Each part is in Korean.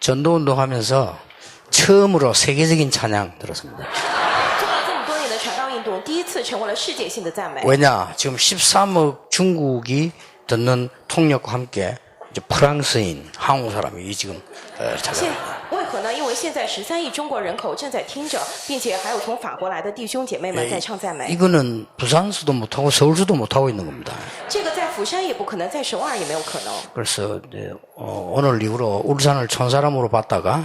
전도운동 하면서 처음으로 세계적인 찬양 들었습니다. 做了这么多年的传道运动，第一次成为了世界性的赞美。 왜냐? 지금 13억 중국이 듣는 통역과 함께 이제 프랑스인, 한국 사람이 지금 现 찬양. 为何呢？因为现在13亿中国人口正在听着，并且还有从法国来的弟兄姐妹们在唱赞美。 이거는 부산수도 못하고 서울수도 못하고 있는 겁니다. 这个在釜山也不可能，在首尔也没有可能。 그래서 오늘 이후로 울산을 촌사람으로 봤다가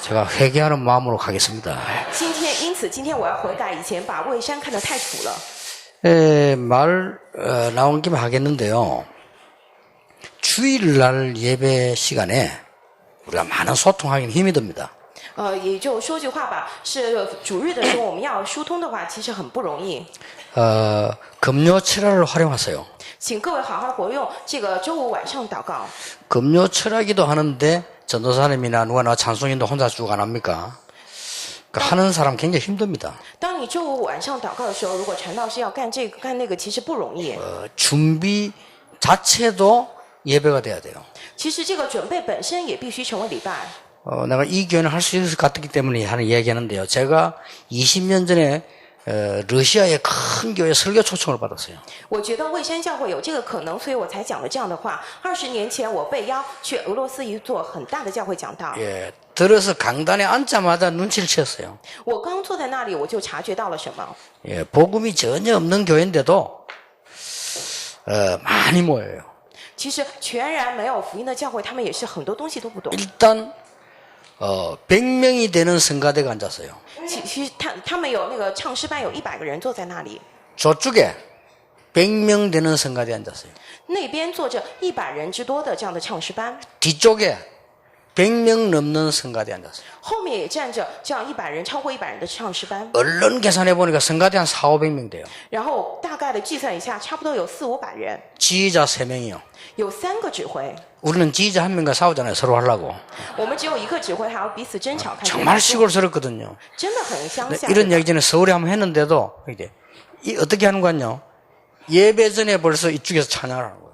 제가 회개하는 마음으로 가겠습니다. 因此今天我要悔改，以前把蔚山看得太土了。 말 나온 김에 하겠는데요. 주일날 예배 시간에 우리가 많은 소통하기는 힘이 듭니다. 也就说句话吧，是主日的时候我们要疏通的话，其实很不容易。 금요철야를 활용하세요. 请各位好好活用这个周五晚上祷告。 금요철야기도 하는데 전도사님이나 누가 찬송인도 혼자 쭉 안 합니까? 하는 사람 굉장히 힘듭니다. 当你周五晚上祷告的时候，如果传道是要干这个干那个，其实不容易。 준비 자체도 예배가 돼야 돼요. 其实这个准备本身也必须成为礼拜。 내가 이 교회는 할 수 있을 것 같기 때문에 하는 이야기하는데요. 제가 20년 전에 러시아의 큰 교회 설교 초청을 받았어요. 我觉得蔚山教会有这个可能，所以我才讲了这样的话。20年前，我被邀去俄罗斯一座很大的教会讲道。 들어서 강단에 앉자마자 눈치를 채었어요. 我刚坐在那里，我就察觉到了什么。 복음이 전혀 없는 교회인데도 많이 모여요. 其实全然没有福音的教会，他们也是很多东西都不懂。 일단 100명이 되는 성가대가 앉았어요. 其实他们有那个唱诗班，有100个人坐在那里， 저쪽에 100명 되는 성가대 앉았어요. 那边坐着100人之多的这样的唱诗班， 뒤쪽에 100명 넘는 성가대 앉았어요. 后面也站着这样100人，超过100人的唱诗班。 얼른 계산해 보니까 성가대 한 4,500명 돼요. 然后大概的计算一下，差不多有400-500人， 지휘자 3명이요. 有3个指挥。 우리는 지휘자 한 명과 싸우잖아요. 서로 하려고. 我们只有一个指挥，还要彼此争吵，看谁 정말 시골스럽거든요. 真的很乡下。 이런 얘기 전에 서울에 한번 했는데도 어떻게 하는 거냐? 예배 전에 벌써 이쪽에서 찬양을 하는 거예요.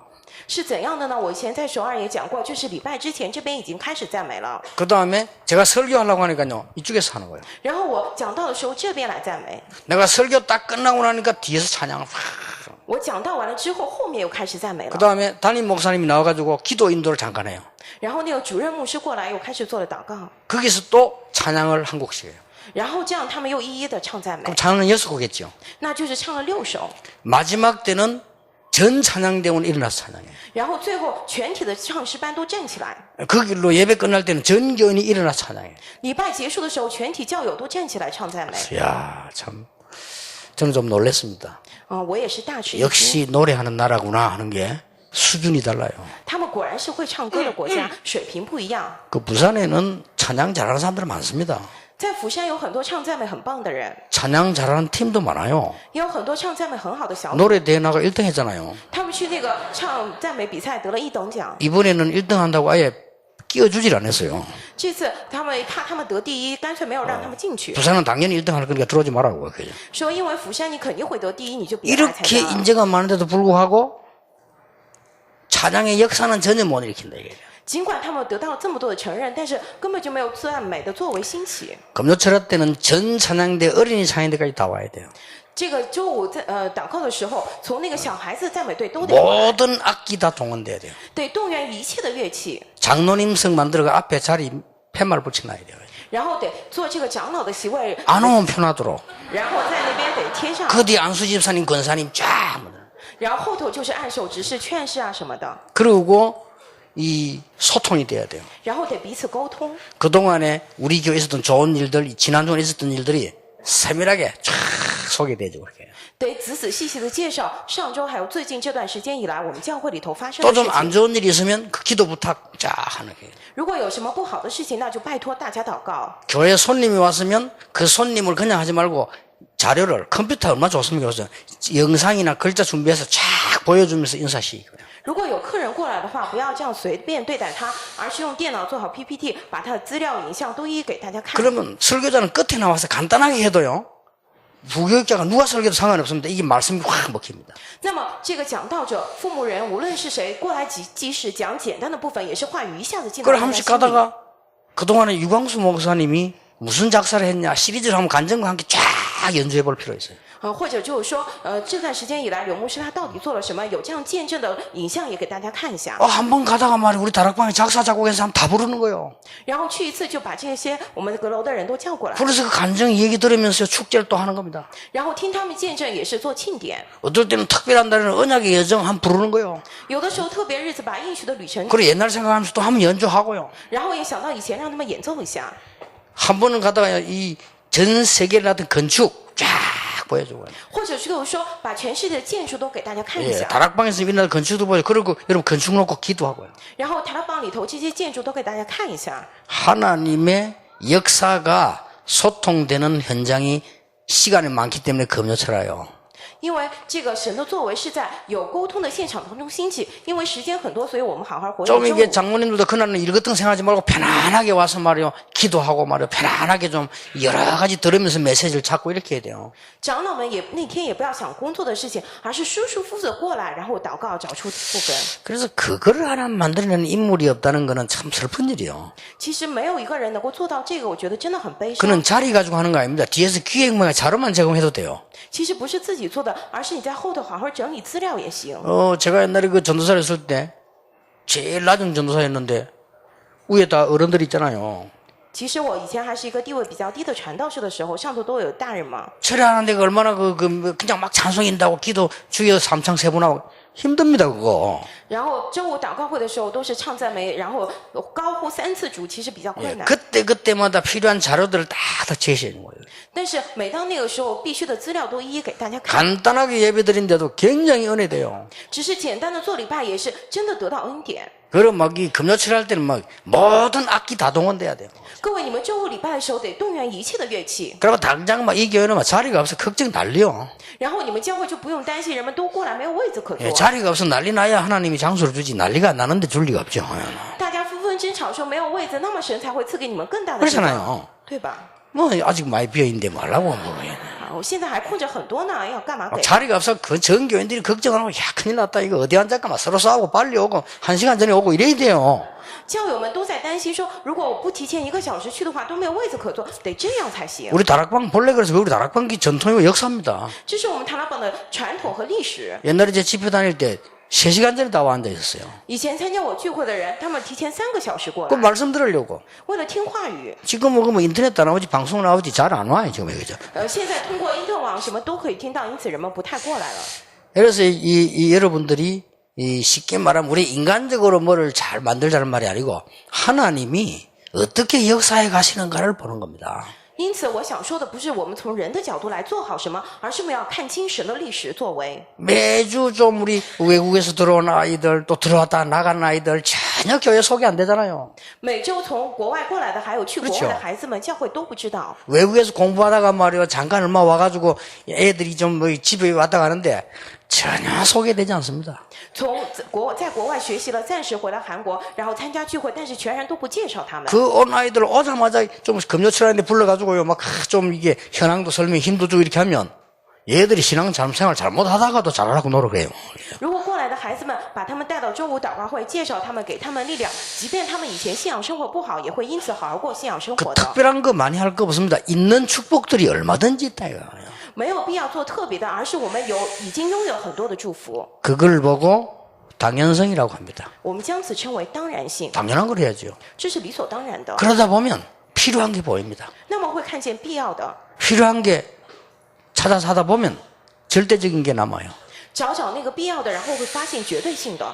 是怎样的呢？我以前在首尔也讲过，就是礼拜之前这边已经开始赞美了， 그 다음에 제가 설교하려고 하니까요. 이쪽에서 하는 거예요. 然后我讲到的时候这边来赞美， 내가 설교 딱 끝나고 나니까 뒤에서 찬양을 확. 我讲到完了之后，后面又开始赞美 그 了。 다음에 담임 목사님이 나와가지고 기도 인도를 잠깐 해요. 然后那个主任牧师过来又开始做了祷告， 거기서 또 찬양을 한 곡씩 해요. 然后这样他们又一一的唱赞美 그럼 ， 찬양은 6곡이겠죠. 那就是唱了6首， 마지막 때는 전 찬양대원 일어나서 찬양해요. 然后最后全体的唱诗班都站起来。 그 길로 예배 끝날 때는 전 교인이 일어나서 찬양해요. 礼拜结束的时候，全体教友都站起来唱赞美。 이야, 참 저는 좀 놀랐습니다. 我也是大吃一惊， 역시 노래하는 나라구나 하는 게 수준이 달라요. 他们果然是会唱歌的国家，水平不一样。 그 부산에는 찬양 잘하는 사람들 많습니다. 在釜山有很多唱赞美很棒的人， 찬양 잘하는 팀도 많아요. 也有很多唱赞美很好的小组。 노래 대회 나가 1등 했잖아요. 他们去那个唱赞美比赛得了1等奖。 이번에는 1등 한다고 아예 끼워주질 않았어요. 这次他们怕他们得第一，干脆没有让他们进去， 부산은 당연히 1등 할 거니까 들어오지 말라고. 그죠? 说因为釜山你肯定会得第一，你就别来参 이렇게 加了。 인재가 많은데도 불구하고 찬양의 역사는 전혀 못 일으킨다 이거예요. 尽管他们得到了这么多的承认，但是根本就没有赞美的作为兴起。 금요철야 때는 전 찬양대 어린이 찬양대까지 다 와야 돼요. 这个周五在祷告的时候，从那个小孩子赞美队都得过来， 모든 악기 다 동원돼야 돼요. 得动员一切的乐器， 장로님석 만들어가 앞에 자리 팻말 붙여놔야 돼요. 然后得做这个长老的席位， 안 오면 편하도록. 然后在那边得贴上， 그 뒤에 안수 집사님, 권사님 쫙. 然后后头就是按手执事、劝示啊什么的， 그리고 이 소통이 돼야 돼요. 然后得彼此沟通。 그동안에 우리 교회에 있었던 좋은 일들, 지난주에 있었던 일들이 세밀하게 쫙 소개되죠. 그렇게. 得仔仔细细的介绍上周还有最近这段时间以来我们教会里头发生 또 的事 좀 안 情。 좋은 일이 있으면 그 기도 부탁 쫙 하는 거예요. 如果有什么不好的事情，那就拜托大家祷告。 교회 손님이 왔으면 그 손님을 그냥 하지 말고 자료를 컴퓨터 얼마나 좋습니까? 그래서 영상이나 글자 준비해서 쫙 보여주면서 인사시키고요. 如果有客人过来的话，不要这样随便对待他，而是用电脑做好 PPT，把他的资料、影像都一一给大家看。 그러면 설교자는 끝에 나와서 간단하게 해도요. 부교육자가 누가 설계도 상관없습니다. 이게 말씀이 확 먹힙니다. 那么这个讲道者、父母人，无论是谁过来即使讲简单的部分，也是话语一下子进到 그걸 大家 한 번씩 心里。 가다가 그동안에 유광수 목사님이 무슨 작사를 했냐 시리즈를 한번 간증과 함께 쫙 연주해 볼 필요가 있어요. 或者就是说，这段时间以来，刘牧师他到底做了什么？有这样见证的影像也给大家看一下。 한 번 가다가 말이야 우리 다락방에 작사 작곡한 사람 다 부르는 거예요. 然后去一次就把这些我们阁楼的人都叫过来， 그래서 그 간증 얘기 들으면서 축제를 또 하는 겁니다. 然后听他们见证，也是做庆典。 어떨 때는 특별한 날에는 언약의 여정 한 부르는 거예요. 有的时候特别日子把应许的旅程， 그리고 옛날 생각하면서 또 한번 연주하고요. 然后也想到以前让他们演奏一下。 한 번은 가다가 이 전 세계를 하던 건축 쫙 보여주고요. 或者是说把全世界的建筑都给大家看一 예, 下， 다락방에서 일어나는 건축도 보여. 그리고 여러분 건축 놓고 기도하고요. 然后塔拉邦里头这些建筑都给大家看一下。 하나님의 역사가 소통되는 현장이 시간이 많기 때문에 금요철아요. 因为这个神的作为是在有沟通的现场当中兴起，因为时间很多，所以我们好好活 좀 用 이게 正午。 장모님들도 그날은 일 같은 거 생각하지 말고 편안하게 와서 말이요. 기도하고 말이요. 편안하게 좀 여러 가지 들으면서 메시지를 찾고 이렇게 해야 돼요. 长老们也那天也不要想工作的事情，而是舒舒服服的过来，然后祷告找出部分。 그래서 그거를 하나 만들어내는 인물이 없다는 거는 참 슬픈 일이에요. 其实没有一个人能够做到这个，我觉得真的很悲伤。 그는 자리 가지고 하는 거 아닙니다. 뒤에서 기획망에 자료만 제공해도 돼요. 其实不是自己做的，而是你在后头好好整理资料也行。 제가 옛날에 그 전도사를 했을 때 제일 낮은 전도사였는데 위에다 어른들 있잖아요. 其实我以前还是一个地位比较低的传道士的时候，上头都有大人嘛。 철회하는 데가 얼마나 그냥 막 찬송인다고 기도 주여 삼창 세 번 하고 힘듭니다 그거. 然后周五祷告会的时候都是唱赞美，然后高呼3次主，其实比较困难。 그때마다 필요한 자료들을 다 제시해 준 거예요. 但是每当那个时候，必须的资料都一一给大家看。 간단하게 예배드린데도 굉장히 은혜돼요. 只是简单的做礼拜，也是真的得到恩典。 그럼 막 이 금요칠 할 때는 막 모든 악기 다 동원돼야 돼요. 各位，你们周五礼拜的时候得动员一切的乐器， 그리고 당장 막 이 교회는 막 자리가 없어 걱정 난리요. 然后你们教会就不用担心人们都过来没有位子可坐。 자리가 없어 난리 나야 하나님이 장소를 주지 난리가 안 나는데 줄 리가 없죠. 大家纷纷争吵说没有位子，那么神才会赐给你们更大的地方， 그렇잖아요. 对吧？ 뭐 아직 많이 비어있는데 말라고 뭐. 我现在还空着很多呢，要干嘛给？ 자리가 없어 그 전 교인들이 걱정하고 야 큰일 났다 이거 어디 앉을까 막 서로 싸우고 빨리 오고 1시간 전에 오고 이래야 돼요. 教友们都在担心说，如果我不提前1个小时去的话，都没有位子可坐，得这样才行。 우리 다락방 본래 그래서 우리 다락방기 전통이고 역사입니다. 这是我们塔拉邦的传统和历史。 옛날에 제 집회 다닐 때 3시간 전에 다 와 앉아 있었어요. 以前参加我聚会的人，他们提前3个小时过 그 来， 말씀 들으려고. 为了听话语。 지금은 뭐 인터넷도 나오지 방송 나오지 잘 안 와요 지금 그죠? 现在通过因特网什么都可以听到，因此人们不太过来了。 그래서 이 여러분들이 이 쉽게 말하면 우리 인간적으로 뭐를 잘 만들자는 말이 아니고 하나님이 어떻게 역사해 가시는가를 보는 겁니다. 因此，我想说的不是我们从人的角度来做好什么，而是我们要看清神的历史作为。 매주 좀 우리 외국에서 들어온 아이들 또 들어왔다 나간 아이들 전혀 교회 소개 안 되잖아요. 每周从国外过来的，还有去国外 그렇죠 的孩子们，教会都不知道。 외국에서 공부하다가 말이요 잠깐 얼마 와가지고 애들이 좀 뭐 집에 왔다 가는데 전혀 소개되지 않습니다. 在国外学习了，暂时回来韩国，然后参加聚会，但是全然都不介绍他们。 그 온 아이들 오자마자 좀 금요철인데 불러가지고요 막 좀 이게 현황도 설명 힘도 주고 이렇게 하면 얘들이 신앙생활 잘못하다가도 잘하라고 노력해요. 如果过来的孩子们把他们带到周五祷告会，介绍他们，给他们力量，即便他们以前信仰生活不好，也会因此好好过信仰生 그 活的。 특별한 거 많이 할 거 없습니다. 있는 축복들이 얼마든지 있다 이거예요. 没有必要做特别的，而是我们已经拥有很多的祝福， 그걸 보고 당연성이라고 합니다. 我们将此称为当然性， 당연한 걸 해야죠. 这是理所当然的。 그러다 보면 필요한 게 보입니다. 那么会看见必要的， 필요한 게 찾아서 하다 보면 절대적인 게 남아요. 找那个必要的，然后会发现绝对性的。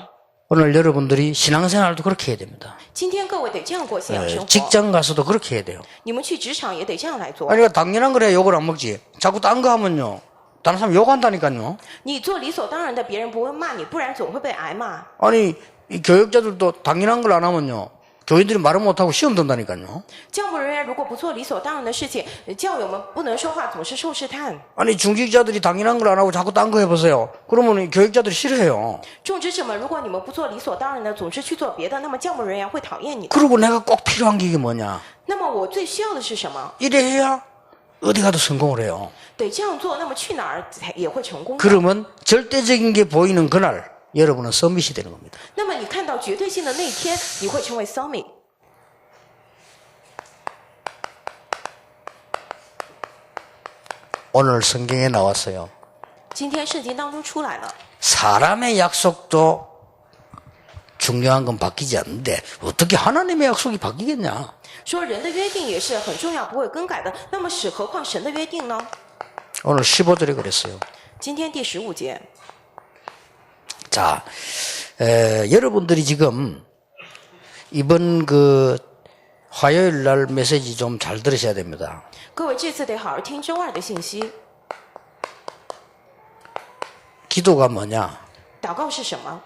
오늘 여러분들이 신앙생활도 그렇게 해야 됩니다. 今天各位得这样过信仰生活， 직장 가서도 그렇게 해야 돼요. 你们去职场也得这样来做。 아니 당연한 거래 욕을 안 먹지. 자꾸 딴 거 하면요. 다른 사람 욕한다니까요. 你做理所当然的，别人不会骂你，不然总会被挨骂。 아니 이 교육자들도 당연한 걸 안 하면요. 교인들이 말을 못하고 시험 든다니까요. 教务人员如果不做理所当然的事情，教友们不能说话，总是受试探。 아니 중직자들이 당연한 걸 안 하고 자꾸 딴 거 해보세요. 그러면 교육자들이 싫어해요. 种植者们，如果你们不做理所当然的，总是去做别的，那么教务人员会讨厌你的。 그리고 내가 꼭 필요한 게 이게 뭐냐. 那么我最需要的是什么？ 이래 해야 어디 가도 성공을 해요. 得这样做，那么去哪儿也会成功的。 그러면 절대적인 게 보이는 그날 여러분은 서밋이 되는 겁니다. 那么你看到绝对性的那一天，你会成为 summit。 오늘 성경에 나왔어요. 今天圣经当中出来了， 사람의 약속도 중요한 건 바뀌지 않는데 어떻게 하나님의 약속이 바뀌겠냐? 说人的约定也是很重要，不会更改的。那么何况神的约定呢？ 오늘 15절에 그랬어요. 今天第15节， 자, 여러분들이 지금 이번 그 화요일 날 메시지 좀 잘 들으셔야 됩니다. 各位这次得好好听周二的信息。 기도가 뭐냐? 祷告是什么？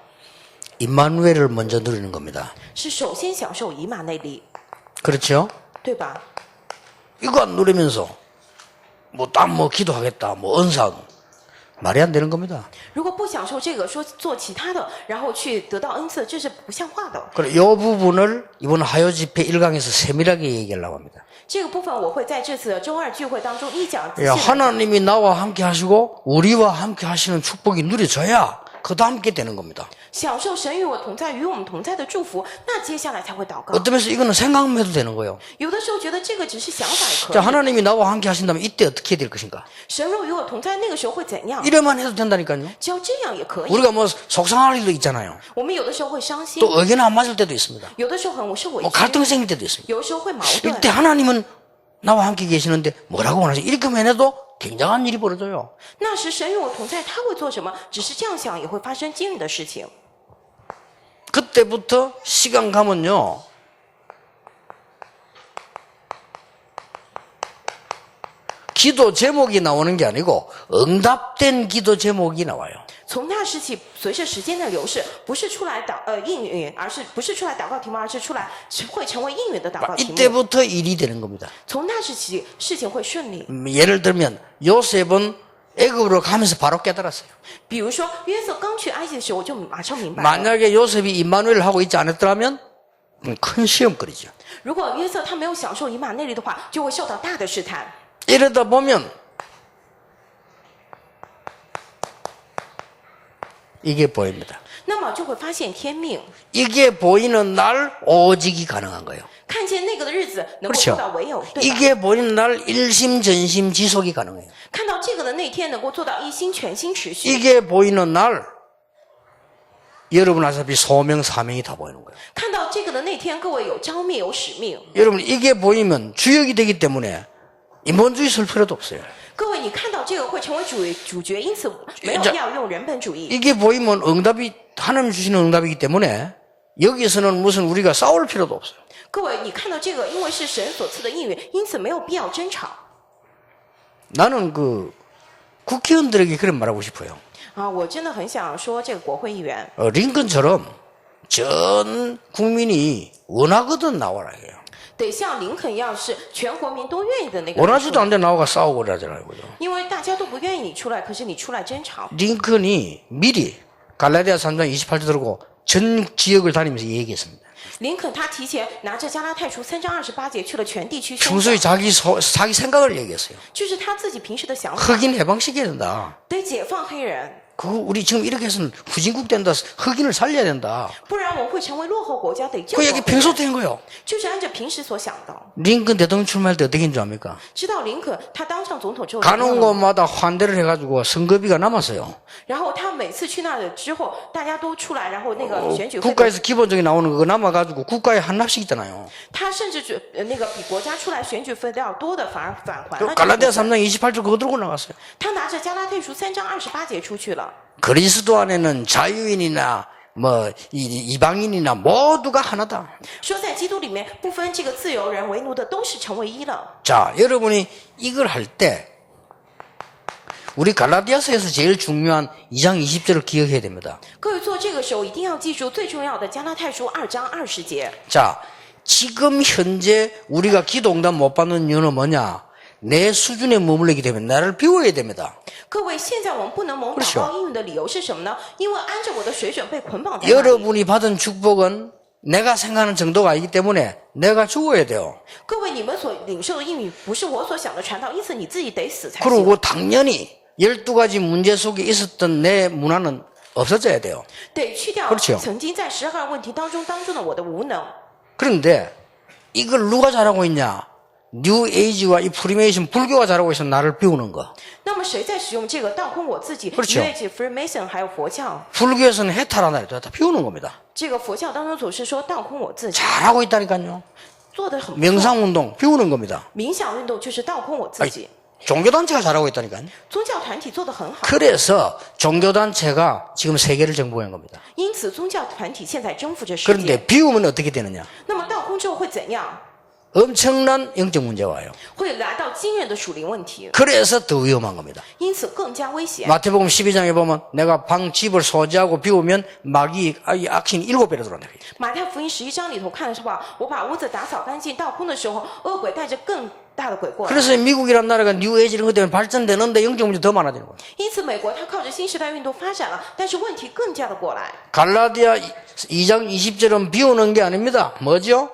임마누엘을 먼저 누리는 겁니다. 是首先享受以马内利， 그렇죠? 对吧？ 이거 안 누리면서 뭐 기도하겠다, 뭐 은사 말이 안 되는 겁니다. 如果不享受这个，说做其他的，然后去得到恩赐，这是不像话的。 그래, 이 부분을 이번 화요 집회 1강에서 세밀하게 얘기하려고 합니다. 这个部分我会在这次的周二聚会当中一讲。 야, 하나님이 나와 함께 하시고 우리와 함께 하시는 축복이 누려져야 그도 함께 되는 겁니다. 享受神与我同在、与我们同在的祝福，那接下来才会祷告。 어떤 면에서 이거는 생각만 해도 되는 거예요. 有的时候觉得这个只是想法也可 자, 以。 하나님이 나와 함께 하신다면 이때 어떻게 해야 될 것인가? 神若与我同在，那个时候会怎样？ 이래만 해도 된다니까요. 只要这样也可以。 우리가 뭐 속상할 일도 있잖아요. 我们有的时候会伤心， 또 의견 안 맞을 때도 있습니다. 有的时候很是委 뭐 屈， 갈등 생길 때도 있습니다. 有的时候会矛盾 이때 。 하나님은 나와 함께 계시는데 뭐라고 원하세요? 이렇게만 해도 굉장한 일이 벌어져요. 那时神与我同在，他会做什么？只是这样想也会发生惊人的事情。 그때부터 시간 가면요. 기도 제목이 나오는 게 아니고 응답된 기도 제목이 나와요. 从那时起，随着时间的流逝，不是出来应允，而是不是出来祷告题目，而是出来会成为应允的祷告题目。 이때부터 일이 되는 겁니다. 从那时起，事情会顺利。 예를 들면 요셉은 애굽으로 가면서 바로 깨달았어요. 比如说，约瑟刚去埃及的时候，我就马上明白了。 만약에 요셉이 임마누엘을 하고 있지 않았더라면 큰 시험거리죠. 如果约瑟他没有享受以马内利的话，就会受到大的试探。 이러다 보면 이게 보입니다. 那么就会发现天命， 이게 보이는 날 오직이 가능한 거예요. 看见那个的日子能够做到唯有，对吧？ 이게 보이는 날 일심 전심 지속이 가능해요. 看到这个的那天能够做到一心全心持续， 이게 보이는 날 여러분 아시다시피 소명 사명이 다 보이는 거예요. 看到这个的那天，各位有召命有使命。 여러분 이게 보이면 주역이 되기 때문에 인본주의 쓸 필요도 없어요. 各位，你看到这个会成为主角，因此没有要用人本主义。 이게 보이면 응답이 하나님 주시는 응답이기 때문에 여기서는 무슨 우리가 싸울 필요도 없어요. 各位，你看到这个，因为是神所赐的应允，因此没有必要争吵。 나는 그 국회의원들에게 그런 말하고 싶어요. 啊，我真的很想说，这个国会议员， 링컨처럼 전 국민이 원하거든 나와라 해요. 得像林肯一样，是全国民都愿意的那个人 원하지도 数。 않는데 나와가 싸우고 그러잖아요. 그죠? 因为大家都不愿意你出来，可是你出来争吵。 링컨이 미리 갈라디아 3장 28절 들고 전 지역을 다니면서 얘기했습니다. 林肯他提前拿着加拉太书3章28节去了全地区宣 평소에 讲， 자기 생각을 얘기했어요. 就是他自己平时的想法， 흑인 해방시켜야 된다. 得解放黑人， 그거 우리 지금 이렇게 해서는 후진국 된다. 흑인을 살려야 된다. 不然我们会成为落后国家，得救 그 国 얘기 黑人。 평소 된 거예요. 就是按照平时所想的。 링컨 대통령 출마할 때 어떻게 했는지 압니까? 知道林肯他当上总统之后， 가는 곳마다 환대를 해가지고 선거비가 남았어요. 然后他每次去那里之后，大家都出来，然后那个选举会， 국가에서 기본적인 나오는 거 남아가지고 국가에 한납씩 있잖아요. 他甚至那个比国家出来选举费都要多的，反而返还 그 了。 갈라디아 3장 28절 그거 들고 나갔어요. 他拿着加拉太书3章28节出去了。 그리스도 안에는 자유인이나 뭐 이방인이나 모두가 하나다. 说在基督里面不分这个自由人为奴的，都是成为一了。 자, 여러분이 이걸 할 때 우리 갈라디아서에서 제일 중요한 2장 20절을 기억해야 됩니다. 各位做这个时候一定要记住最重要的加拉太书2章20节。 자, 지금 현재 우리가 기도 응답 못 받는 이유는 뭐냐? 내 수준에 머물르게 되면 나를 비워야 됩니다. 各位，现在我们不能蒙祷告应允的理由是什么呢？因为按照我的水准被捆绑在那里。 여러분이 받은 축복은 내가 생각하는 정도가 아니기 때문에 내가 죽어야 돼요. 各位，你们所领受的应许不是我所想的传道，因此你自己得死才行。 그리고 당연히 12가지 문제 속에 있었던 내 문화는 없어져야 돼요. 得去掉 그렇죠 曾经在12个问题当中的我的无能。 그런데 이걸 누가 잘하고 있냐? 뉴 에이지와 이 프리메이션 불교가 잘하고 있어 나를 비우는 거. 那么谁在使用这个倒空我自己 그렇죠 ？New Age、Freemason 还有佛教， 불교에서는 해탈하나 다 비우는 겁니다. 这个佛教当中总是说倒空我自己， 잘하고 있다니까요. 做得很不错。 명상운동 비우는 겁니다. 冥想运动就是倒空我自己， 종교단체가 잘하고 있다니까요. 宗教团体做得很好， 그래서 종교단체가 지금 세계를 정복한 겁니다. 因此宗教团体现在征服着世界。 그런데 비우면 어떻게 되느냐? 那么倒空之后会怎样？ 엄청난 영적 문제가 와요. 会来到惊人的属灵问题， 그래서 더 위험한 겁니다. 因此更加危险。 마태복음 12장에 보면 내가 집을 소지하고 비우면 마귀 악신이 7배로 들어온다. 马太福音11章里头看的是吧？我把屋子打扫干净，倒空的时候，恶鬼带着更大的鬼过来。 그래서 미국이란 나라가 뉴에이지 이런 것 때문에 발전되는데 영적 문제 더 많아지는 거예요. 因此，美国它靠着新时代运动发展了，但是问题更加的过来。 갈라디아 2장 20절은 비우는 게 아닙니다. 뭐죠?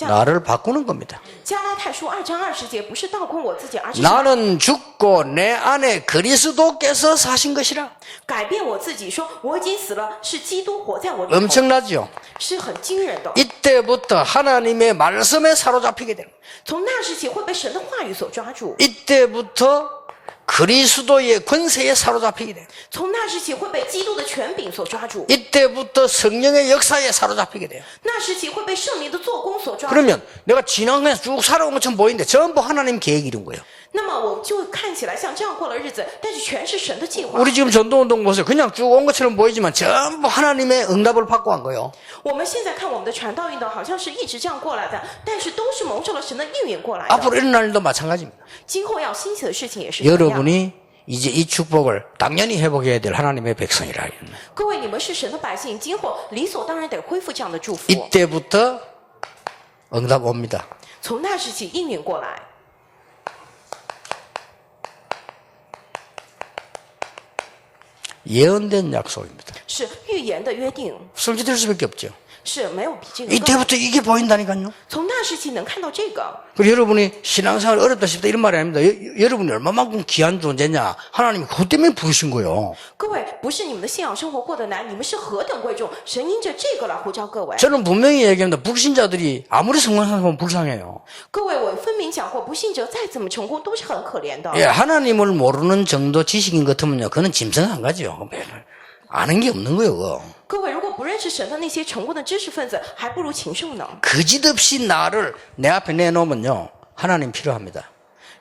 나를 바꾸는 겁니다. 加拉太书2章20节不是倒空我自己，而是 나는 죽고 내 안에 그리스도께서 사신 것이라. 改变我自己，说我已经死了，是基督活在我里头， 엄청나죠? 是很惊人的。 이때부터 하나님의 말씀에 사로잡히게 되는 거예요. 从那时起会被神的话语所抓住， 이때부터 그리스도의 권세에 사로잡히게 돼요. 从那时起会被基督的权柄所抓住， 이때부터 성령의 역사에 사로잡히게 돼요. 那时起会被圣灵的做工所抓住。 그러면 내가 지나가면서 쭉 살아온 것처럼 보이는데 전부 하나님 계획 이룬 거예요. 那么我就看起来像这样过了日子，但是全是神的计划。 우리 지금 전도운동 보세요. 그냥 쭉 온 것처럼 보이지만 전부 하나님의 응답을 받고 간 거예요. 我们现在看我们的传道运动，好像是一直这样过来的，但是都是蒙受了神的应允过来的。 앞으로 일어날 일도 마찬가지입니다. 今后要兴起的事情也是一样。 여러분이 이제 이 축복을 당연히 회복해야 될 하나님의 백성이라. 各位，你们是神的百姓，今后理所当然得恢复这样的祝福。 이때부터 응답 옵니다. 从那时起应允过来， 예언된 약속입니다. 是预言的约定， 성취될 수밖에 없죠. 是没有比这个更。 이때부터 이게 보인다니까요. 从那时起能看到这个。 그리고 여러분이 신앙생활 어렵다 싶다 이런 말이 아닙니다. 여러분이 얼마만큼 귀한 존재냐. 하나님이 그것 때문에 부르신 거예요. 各位，不是你们的信仰生活过得难，你们是何等贵重，神因着这个来呼召各位。 저는 분명히 얘기합니다. 불신자들이 아무리 성공하면 불쌍해요. 各位，我分明讲过，不信者再怎么成功都是很可怜的。 예, 하나님을 모르는 정도 지식인 것 같으면요. 그거는 짐승 한 가지요. 아는 게 없는 거예요. 그거. 各位，如果不认识神的那些成功的知识分子，还不如禽兽呢。 거짓없이 나를 내 앞에 내놓으면요. 하나님 필요합니다.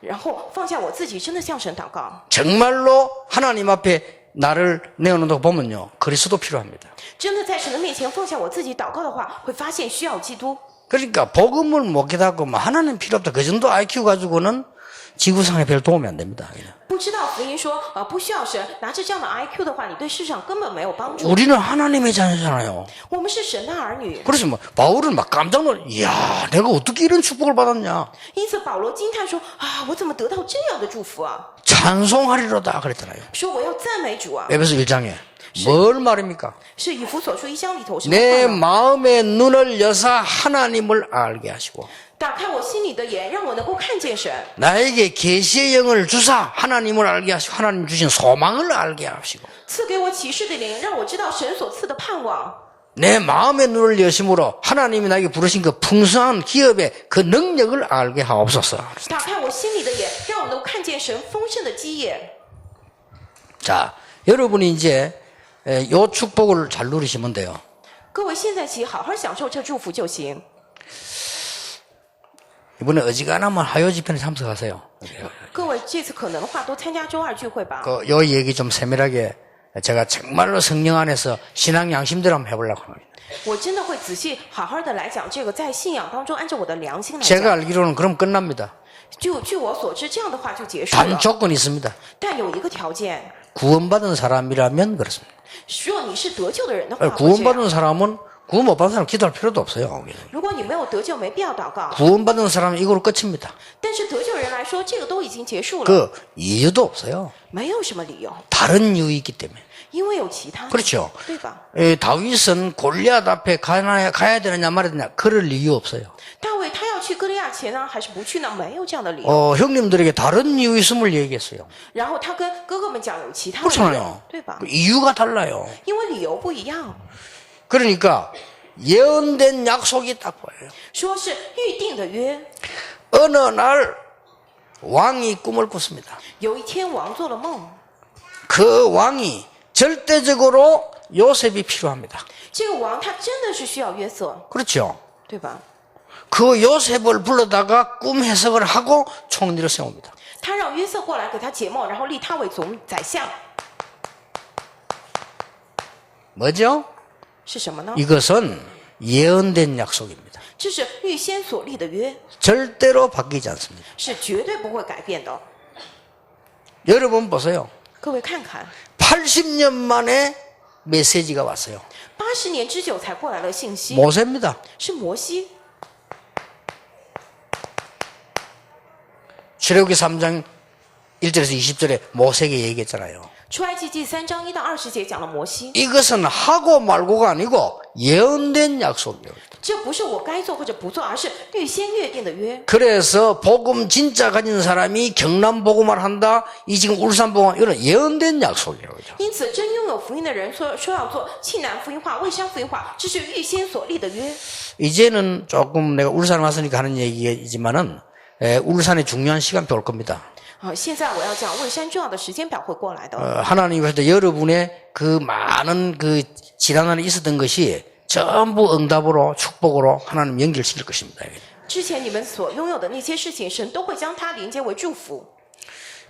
然后放下我自己，真的向神祷告。 정말로 하나님 앞에 나를 내어놓는다고 보면요. 그리스도 필요합니다. 真的在神的面前放下我自己祷告的话，会发现需要基督。 그러니까 복음을 못 깨닫고 뭐 하나님 필요 없다. 그 정도 IQ 가지고는 지구상에 별 도움이 안 됩니다. 그냥. 不知道福音说不需要神，拿着这样的 IQ 的话，你对世上根本没有帮助。 우리는 하나님의 자녀잖아요. 我们是神的儿女， 그래서 뭐 바울은 막 깜짝 놀라. 이야, 내가 어떻게 이런 축복을 받았냐. 因此保罗惊叹说我怎么得到这样的祝福啊？ 찬송하리로다 그랬잖아요. 说我要赞美主啊！ 에베소 1장에 뭘 말입니까? 是以弗所书1章里头什么 내 话呢？ 마음의 눈을 여사 하나님을 알게 하시고 打开我心里的眼，让我能够看见神。 나에게 계시의 영을 주사 하나님을 알게 하시고 하나님 주신 소망을 알게 하시고 赐给我启示的灵，让我知道神所赐的盼望。 내 마음의 눈을 여심으로 하나님이 나에게 부르신 그 풍성한 기업의 그 능력을 알게 하옵소서. 打开我心里的眼，让我能够看见神丰盛的基业。 자, 여러분이 이제 요 축복을 잘 누리시면 돼요. 各位现在起好好享受这祝福就行。 이번에 어지간하면 하요 집회에 참석하세요. 各位这次可能的话，多参加周二聚会吧。 요 얘기 좀 세밀하게 제가 정말로 성령 안에서 신앙 양심대로 한번 해보려고 합니다. 我真的会仔细好好的来讲这个，在信仰当中按照我的良心来 제가 讲。 알기로는 그럼 끝납니다. 据我所知，这样的话就结束了 단 。 조건이 있습니다. 但有一个条件， 구원받은 사람이라면 그렇습니다. 若你是得救的人的话，会这样 구원받은 사람은 구원 못 받은 사람 기도할 필요도 없어요. 如果你没有得救，没必要祷告。 구원받은 사람은 이걸로 끝입니다. 但是得救人来说，这个都已经结束了， 그 이유도 없어요. 没有什么理由， 다른 이유 있기 때문에. 因为有其他的， 그렇죠. 对吧？ 다윗은 골리앗 앞에 가야 되느냐 말아야 되느냐 그럴 이유 없어요. 大卫他要去歌利亚前呢，还是不去呢？没有这样的理由。 형님들에게 다른 이유 있음을 얘기했어요. 然后他跟哥哥们讲有其他的理由 그렇잖아요. ，对吧？ 이유가 달라요. 因为理由不一样， 그러니까 예언된 약속이 딱 보여요. 说是预定的约。 어느 날 왕이 꿈을 꿨습니다. 有一天王做了梦， 그 왕이 절대적으로 요셉이 필요합니다. 这个王他真的是需要约瑟， 그렇죠. 对吧？ 그 요셉을 불러다가 꿈 해석을 하고 총리를 세웁니다. 他让约瑟过来给他解梦，然后立他为宰相， 뭐죠? 是什么呢？ 이것은 예언된 약속입니다. 这是预先所立的约， 절대로 바뀌지 않습니다. 是绝对不会改变的。 여러분 보세요. 各位看看， 80년 만에 메시지가 왔어요. 80年之久才过来了信息， 모세입니다. 是摩西。 출애굽기 3장 1절에서 20절에 모세에게 얘기했잖아요. 出埃及记3章1到20节讲了摩西， 이것은 하고 말고가 아니고 예언된 약속이에요. 这不是我该做或者不做，而是预先约定的约。 그래서 복음 진짜 가진 사람이 경남 복음을 한다. 이 지금 울산 복음 이거는 예언된 약속이에요. 그죠? 因此，真拥有福音的人说要做庆南福音化、蔚山福音化，这是预先所立的约。 이제는 조금 내가 울산 왔으니까 하는 얘기이지만은 울산에 중요한 시간표 올 겁니다. 现在我要讲蔚山重要的时间表会过来的。 하나님께서 여러분의 그 많은 그 지난날에 있었던 것이 전부 응답으로 축복으로 하나님 연결시킬 것입니다. 之前你们所拥有的那些事情，神都会将它连接为祝福。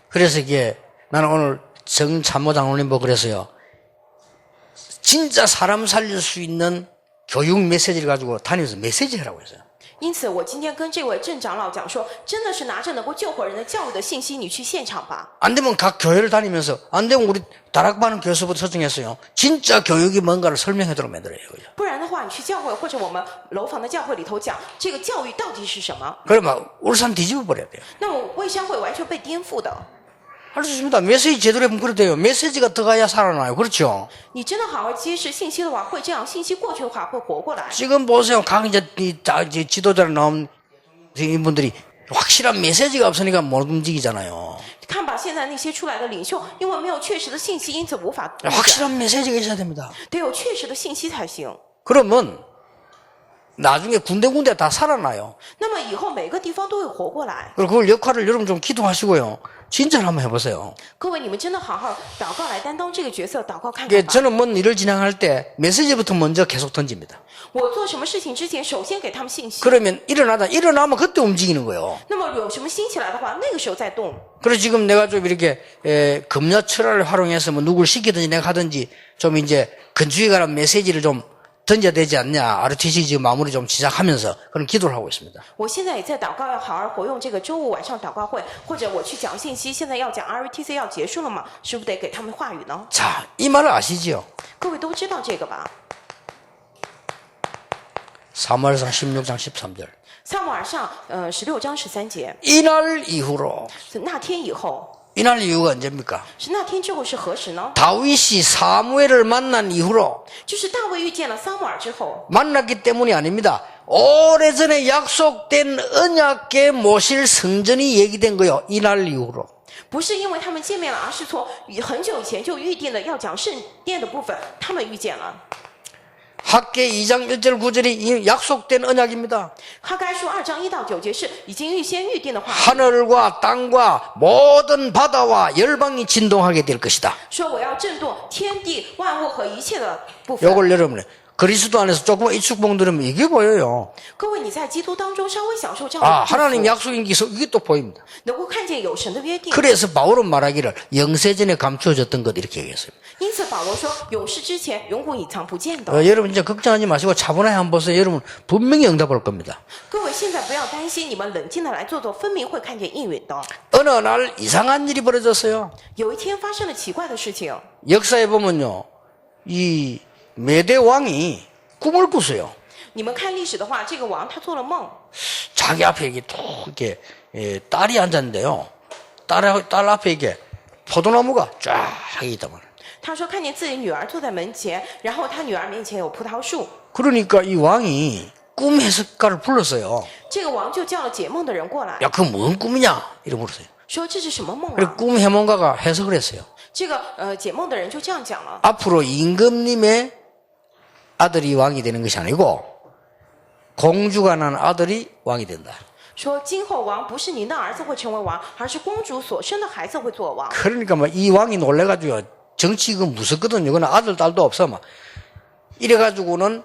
그래서 이게 나는 오늘 정 참모장로님 보고 그래서요. 진짜 사람 살릴 수 있는 교육 메시지를 가지고 다니면서 메시지 하라고 했어요. 因此，我今天跟这位郑长老讲说，真的是拿着能够救活人的教育的信息，你去现场吧。 안 되면 각 교회를 다니면서 안 되면 우리 다락방 교수부터 설정했어요. 진짜 교육이 뭔가를 설명하도록 만들어요. 그죠? 不然的话，你去教会或者我们楼房的教会里头讲这个教育到底是什么， 그러면 울산 뒤집어 버려야 돼요. 那么蔚山会完全被颠覆的。 할 수 있습니다. 메시지 제대로 하면 그래 돼요. 메시지가 들어가야 살아나요. 그렇죠? 你真的好好揭示信息的话，会这样；信息过去的话，会活过来。 지금 보세요. 각 이제 지도자로 나온 이분들이 확실한 메시지가 없으니까 못 움직이잖아요. 看吧，现在那些出来的领袖，因为没有确实的信息，因此无法动摇 확실한 메시지가 있어야 됩니다. 得有确实的信息才行。 그러면 나중에 군데군데 다 살아나요. 那么以后每个地方都会活过来。 그리고 그걸 역할을 여러분 좀 기도하시고요. 진짜로 한번 해보세요. 各位，你们真的好好祷告来担当这个角色，祷告看看 이게 吧。 저는 뭔 일을 진행할 때 메시지부터 먼저 계속 던집니다. 我做什么事情之前，首先给他们信息。 그러면 일어나면 그때 움직이는 거예요. 那么有什么兴起来的话，那个时候再动。 그래서 지금 내가 좀 이렇게 금요철을 활용해서 뭐 누굴 시키든지 내가 하든지 좀 이제 근주에 관한 메시지를 좀 던져야 되지 않냐. RTC 지금 마무리 좀 시작하면서 그런 기도를 하고 있습니다. 我现在也在祷告，要好好活用这个周五晚上祷告会，或者我去讲信息。现在要讲 RTC 要结束了嘛，是不是得给他们话语呢？ 자, 이 말을 아시죠? 各位都知道这个吧？ 사무엘상 16장 13절. 撒母耳上16章13节， 이날 이후로 是那天以后， 이날 이후가 언제입니까? 是那天之后是何时呢？ 다윗이 사무엘을 만난 이후로 就是大卫遇见了撒母耳之后， 만났기 때문이 아닙니다. 오래전에 약속된 언약궤 모실 성전이 얘기된 거예요. 이날 이후로. 不是因为他们见面了，而是从很久以前就预定了要讲圣殿的部分，他们遇见了。 학계 2장 1절 9절이 약속된 언약입니다. 哈该书2章1到9节是已经预先预定的话， 하늘과 땅과 모든 바다와 열방이 진동하게 될 것이다. 说我要震动天地万物和一切的部分。 이걸 여러분 그리스도 안에서 조금 이 축복 들으면 이게 보여요. 各位，你在基督当中稍微享受这样的 아 祝福 하나님 약속인 게 이게 또 보입니다. 能够看见有神的约定。 그래서 바울은 말하기를 영세전에 감추어졌던 것 이렇게 얘기했어요. 因此保罗说，有事之前永古隐藏不见的。 여러분 이제 걱정하지 마시고 차분하게 한번 보세요. 여러분 분명히 응답할 겁니다. 各位现在不要担心，你们冷静的来做做，分明会看见应允的。 어느 날 이상한 일이 벌어졌어요. 有一天发生了奇怪的事情， 역사에 보면요. 이 메대 왕이 꿈을 꿨어요. 你们看历史的话，这个王他做了梦， 자기 앞에 이렇게 또 이렇게 딸이 앉았는데요. 딸 앞에 이게 포도나무가 쫙 있단 말이에요. 他说看见自己女儿坐在门前，然后他女儿面前有葡萄树。 그러니까 이 왕이 꿈 해석가를 불렀어요. 这个王就叫了解梦的人过来， 야, 그건 뭔 꿈이냐? 이러고 물었어요. 说这是什么梦 그래 啊？ 꿈 해몽가가 해석을 했어요. 这个解梦的人就这样讲了， 앞으로 임금님의 아들이 왕이 되는 것이 아니고 공주가 낳은 아들이 왕이 된다. 说今后王不是您的儿子会成为王，而是公主所生的孩子会做王。 그러니까 뭐 이 왕이 놀래가지고 정치 그 무섭거든요. 그는 아들 딸도 없어 막 이래가지고는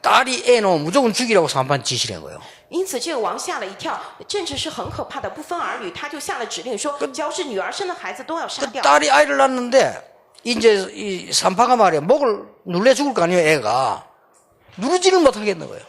딸이 애 놓으면 무조건 죽이라고 한판 지시를 한 거예요. 因此，这个王吓了一跳，政治是很可怕的，不分儿女，他就下了指令说，只要是女儿生的孩子都要杀 그 掉。 딸이 아이를 낳는데 이제 이 산파가 말이야 목을 눌려 죽을 거 아니에요. 애가 누르지를 못하겠는 거예요.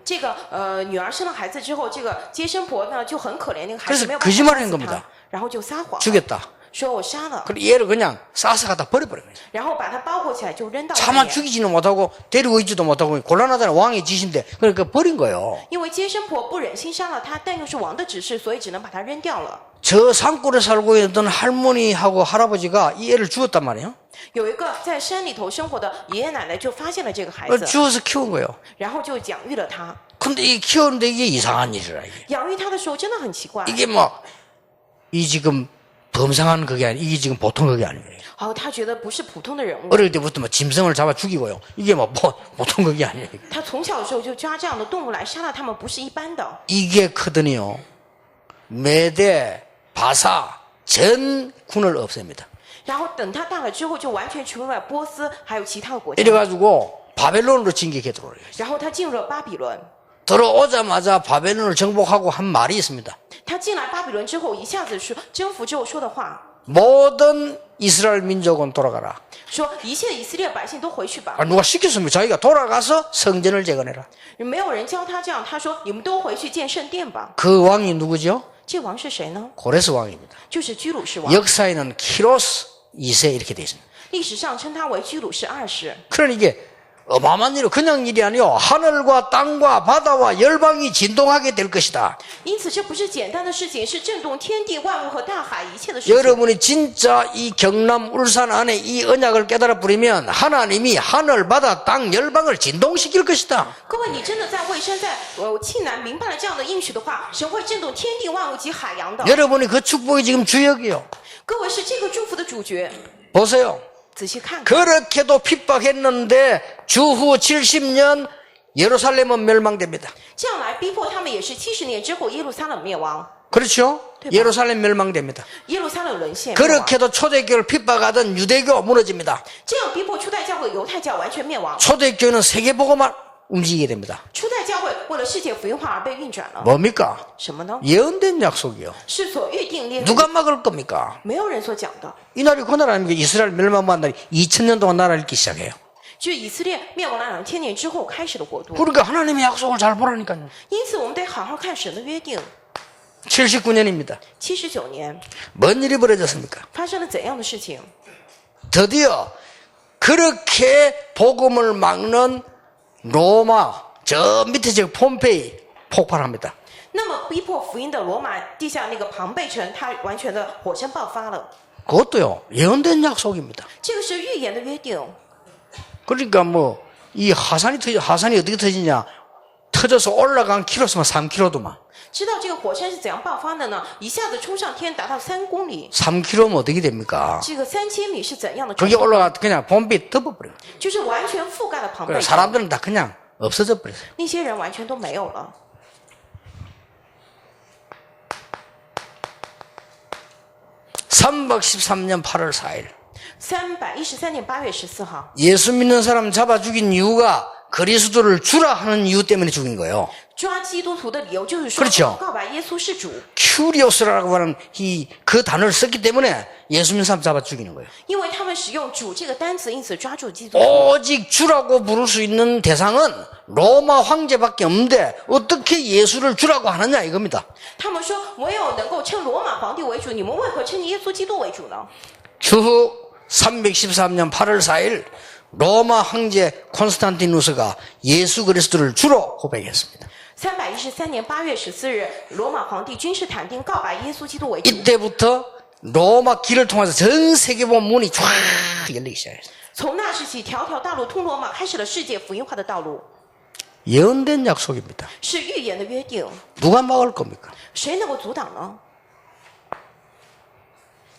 这个女儿生了孩子之后，这个接生婆呢就很可怜那个孩子， 그래서 没有办法 거짓말을 杀 한 死 겁니다. 他，然后就撒谎， 죽였다. 说我杀了， 그래 얘를 그냥 싸서 갖다 버려버린 거예요. 然后把他包裹起来就扔到外 차마 面。 죽이지는 못하고 데리고 있지도 못하고 곤란하다는 왕의 지시인데 그러니까 버린 거예요. 因为接生婆不忍心杀了他，但又是王的指示，所以只能把他扔掉了。 저 산골에 살고 있던 할머니하고 할아버지가 이 애를 주었단 말이에요. 有一个在山里头生活的爷爷奶奶就发现了这个孩子， 주워서 키운 거예요. 然后就养育了他。 근데 이 키우는데 이게 이상한 일이라 이게. 养育他的时候真的很奇怪。 이게 뭐 이 지금 범상한 그게 아니 이게 지금 보통 그게 아니에요. 哦，他觉得不是普通的人物。 어릴 때부터 뭐 짐승을 잡아 죽이고요. 이게 뭐 보통 그게 아니에요. 他从小的时候就抓这样的动物来杀了他们，不是一般的。 이게 크더니요. 메대, 바사 전 군을 없앱니다. 然后等他大了之后，就完全除了波斯还有其他的国家。 이래가지고 바벨론으로 진격해 들어오래요. 然后他进入了巴比伦。 들어오자마자 바벨론을 정복하고 한 말이 있습니다. 他进来巴比伦之后，一下子说征服之后说的话， 모든 이스라엘 민족은 돌아가라. 说一切以色列百姓都回去吧。 아, 누가 시켰습니까? 자기가 돌아가서 성전을 재건해라. 没有人教他这样，他说你们都回去建圣殿吧。 그 왕이 누구죠? 这王是谁呢？ 고레스 왕입니다. 就是居鲁士王。 역사에는 키로스 2세 이렇게 되어 있습니다. 历史上称他为居鲁士20世。 그러니 이게 어마어마한 일이 그냥 일이 아니요. 하늘과 땅과 바다와 열방이 진동하게 될 것이다. 因此，这不是简单的事情，是震动天地万物和大海一切的事情。 여러분이 진짜 이 경남 울산 안에 이 언약을 깨달아 버리면 하나님이 하늘, 바다, 땅, 열방을 진동시킬 것이다. 各位，你真的在蔚山在庆南明白了这样的应许的话，神会震动天地万物及海洋的。 여러분이 그 축복이 지금 주역이요. 各位是这个祝福的主角， 보세요. 仔细看看。 그렇게도 핍박했는데 주후 70년 예루살렘은 멸망됩니다. 这样来逼迫他们，也是70年之后耶路撒冷灭亡， 그렇죠? 대박. 예루살렘 멸망됩니다. 耶路撒冷沦陷灭亡。 그렇게도 초대교를 핍박하던 유대교 무너집니다. 这样逼迫初代教会犹太教完全灭亡， 초대교회는 세계보고만 움직이게 됩니다. 初代教会为了世界福音化而被运转了。 뭡니까? 什么呢？ 예언된 약속이요. 是所预定列 누가 막을 겁니까? 没有人所讲的。 이 날이 그 날 아닙니까? 이스라엘 멸망한 날이 2000년 동안 나라를 잃기 시작해요. 就是以色列灭亡了2000年之后开始的国度。 그러니까 하나님의 약속을 잘 보라니까요. 因此，我们得好好看神的约定。 79년입니다. 79年 뭔 일이 벌어졌습니까? 发生了怎样的事情？ 드디어 그렇게 복음을 막는 로마 저 밑에 저 폼페이 폭발합니다. 那么逼迫福音的罗马地下那个庞贝城，它完全的火山爆发了。 그것도요 예언된 약속입니다. 这个是预言的约定。 그러니까 뭐 이 하산이 어떻게 터지냐? 터져서 올라간 키로수만 3km도만. 知道这个火山是怎样爆发的呢？一下子冲上天，达到3公里。 3km면 어떻게 됩니까? 这个3000米是怎样的 거기 冲击？ 올라가 그냥 봄비 덮어버려요. 就是完全覆盖了庞贝 그래서 城， 사람들은 다 그냥 없어져 버렸어요. 那些人完全都没有了。 313년 8월 4일 313年8月14号， 예수 믿는 사람 잡아 죽인 이유가 그리스도를 주라 하는 이유 때문에 죽인 거예요. 抓基督徒的理由就是说 그렇죠 告白耶稣是主， 큐리오스라고 하는 그 단어를 썼기 때문에 예수 믿는 사람 잡아 죽이는 거예요. 因为他们使用主这个单词，因此抓住基督徒。 오직 주라고 부를 수 있는 대상은 로마 황제밖에 없는데 어떻게 예수를 주라고 하느냐 이겁니다. 他们说唯有能够称罗马皇帝为主，你们为何称耶稣基督为主呢？ 주후 313년 8월 4일 로마 황제 콘스탄티누스가 예수 그리스도를 주로 고백했습니다. 313年8月14日，罗马皇帝君士坦丁告白耶稣基督为主。 이때부터 로마 길을 통해서 전 세계 보면 문이 쫙 열리기 시작했어요. 从那时起，条条大路通罗马，开始了世界福音化的道路， 예언된 약속입니다. 是预言的约定， 누가 막을 겁니까? 谁能够阻挡呢？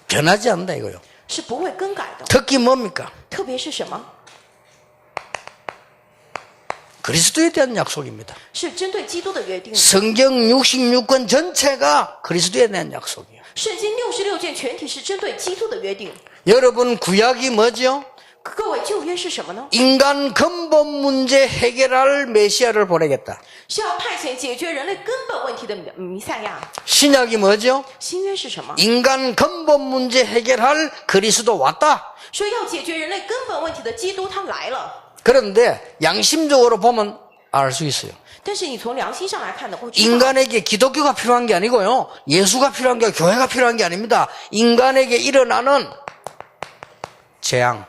변하지 않는다 이거요. 是不会更改的。 특히 뭡니까? 特别是什么？ 그리스도에 대한 약속입니다. 是针对基督的约定。 성경 66권 전체가 그리스도에 대한 약속이에요. 圣经66卷全体是针对基督的约定。 여러분 구약이 뭐죠? 各位，旧约是什么呢？ 인간 근본 문제 해결할 메시아를 보내겠다. 是要派遣解决人类根本问题的弥赛亚。 신약이 뭐죠? 新约是什么？ 인간 근본 문제 해결할 그리스도 왔다. 说要解决人类根本问题的基督他来了。 그런데 양심적으로 보면 알 수 있어요. 但是你从良心上来看呢，会知道 인간에게 기독교가 필요한 게 아니고요. 예수가 필요한 게 교회가 필요한 게 아닙니다. 인간에게 일어나는 재앙.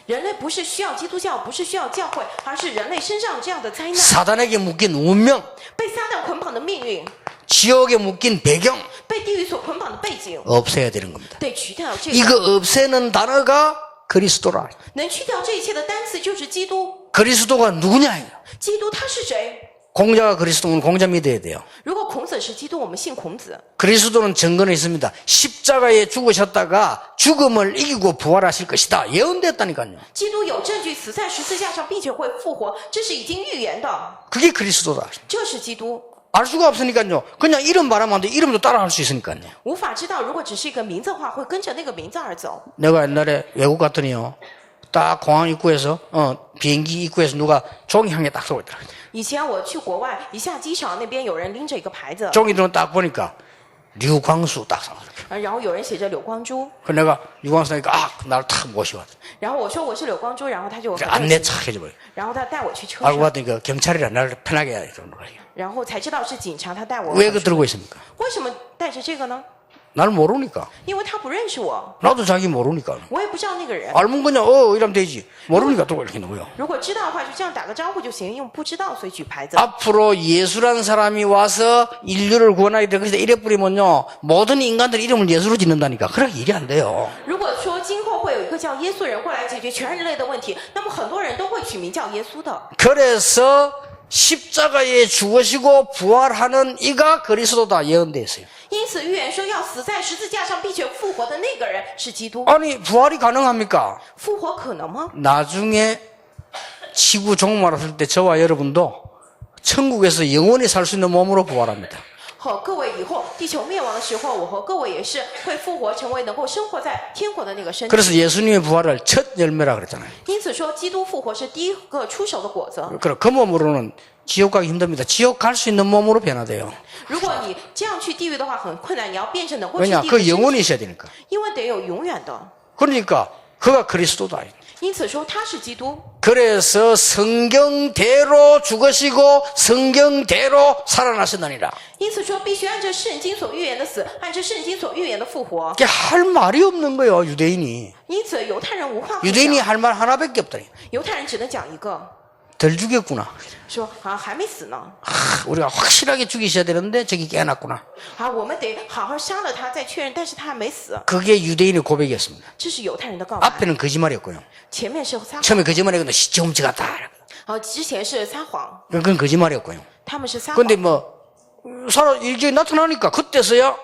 人类不是需要基督教，不是需要教会，而是人类身上这样的灾难， 사단에게 묶인 운명, 被撒旦捆绑的命运， 지옥에 묶인 배경 被地狱所捆绑的背景， 없애야 되는 겁니다. 得去掉这 이거 个。 없애는 단어가 그리스도라. 能去掉这一切的单词就是基督。 그리스도가 누구냐? 基督他是谁？ 공자가 그리스도면 공자 믿어야 돼요. 如果孔子是基督，我们信孔子。 그리스도는 증거는 있습니다. 십자가에 죽으셨다가 죽음을 이기고 부활하실 것이다. 예언됐다니까요. 基督有证据死在十字架上，并且会复活，这是已经预言的， 그게 그리스도다. 这是基督。 알 수가 없으니까요. 그냥 이름 말하면 안 돼. 이름도 따라할 수 있으니까요. 无法知道，如果只是一个名字的话，会跟着那个名字而走。 내가 옛날에 외국 갔더니요. 딱 공항 입구에서 비행기 입구에서 누가 종이 한 개 딱 쏘고 있더라. 以前我去国外，一下机场那边有人拎着一个牌子， 종이들은 딱 보니까 류광수 딱 쏘고 있더라. 然后有人写着柳光洙， 그 내가 류광수니까 나를 탁 모셔왔다. 然后我说我是柳光洙，然后他就 안내 착 해줘버려. 然后他带我去车 알고 上， 봤더니 그 경찰이라 나를 편하게 해주는 거예요. 然后才知道是警察，他带我。 왜 그 들고 있습니까? 为什么带着这个呢？ 나를 모르니까. 因为他不认识我， 나도 자기 모르니까. 我也不知道那个人。 알면 그냥 이러면 되지. 모르니까 또 이렇게 놓고요. 如果知道的话，就这样打个招呼就行。因为不知道，所以举牌子。 앞으로 예수란 사람이 와서 인류를 구원하게 될 것이다. 이래 뿌리면요. 모든 인간들 이름을 예수로 짓는다니까. 그렇게 일이 안 돼요. 如果说今后会有一个叫耶稣人过来解决全人类的问题，那么很多人都会取名叫耶稣的。 그래서 십자가에 죽으시고 부활하는 이가 그리스도다 예언되어 있어요. 因此预言说要死在十字架上并且复活的那个人是基督。 아니 부활이 가능합니까? 复活可能吗？ 나중에 지구 종말했을 때 저와 여러분도 천국에서 영원히 살 수 있는 몸으로 부활합니다. 和各位以后地球灭亡的时候，我和各位也是会复活，成为能够生活在天国的那个身体。 그래서 예수님의 부활을 첫 열매라 그랬잖아요. 因此说，基督复活是第一个出手的果子。 그럼 그 몸으로는 지옥 가기 힘듭니다. 지옥 갈 수 있는 몸으로 변화돼요. 如果你这样去地狱的话，很困难。你要变成能够去 왜냐? 地狱 그 的身 영혼이 体， 있어야 되니까. 因为得有永远的。 그러니까 그가 그리스도다. 因此说他是基督。 그래서 성경대로 죽으시고 성경대로 살아나신다니라. 因此说，必须按照圣经所预言的死，按照圣经所预言的复活。 이게 할 말이 없는 거예요, 유대인이. 因此，犹太人无话可 유대인이 讲， 할 말 하나밖에 없다니. 犹太人只能讲一个， 덜 죽였구나. 说啊还没死呢， 우리가 확실하게 죽이셔야 되는데 저기 깨놨구나. 啊我们得好好杀了他再确认，但是他还没死， 그게 유대인의 고백이었습니다. 这是犹太人的告白。 앞에는 거짓말이었고요. 前面是撒谎， 처음에 거짓말이었는데 시험치 같다. 之前是撒谎， 그건 거짓말이었고요. 他们是撒谎 근데 。 이게 나타나니까 그때서야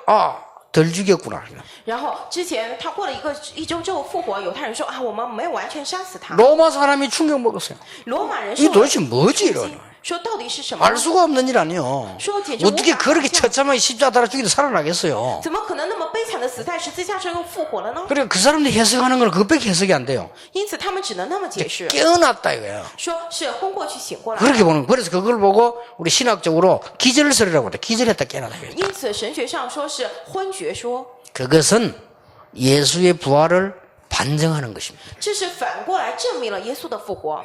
덜 죽였구나. 然后之前他过了一周之后复活，犹太人说啊我们没有完全杀死他。 로마 사람이 충격 먹었어요. 罗马人 이 受了 도대체 뭐지 震 이런. 惊，说到底是什么？ 알 수가 없는 일 아니에요. 说简直 어떻게 无法 그렇게 想象 처참하게 십자가 달아 죽이도 살아나겠어요. 怎么可能那么悲惨的死在十字架上又复活了呢？ 그러니까 그 사람들이 해석하는 건 그것밖에 해석이 안 돼요. 因此他们只能那么解释， 깨어났다 이거예요. 说是昏过去醒过来。 그렇게 보는 거예요. 그래서 그걸 보고 우리 신학적으로 기절설이라고 그래. 기절했다 깨어나다. 因此神学上说是昏厥说， 그것은 예수의 부활을 반증하는 것입니다. 这是反过来证明了耶稣的复活。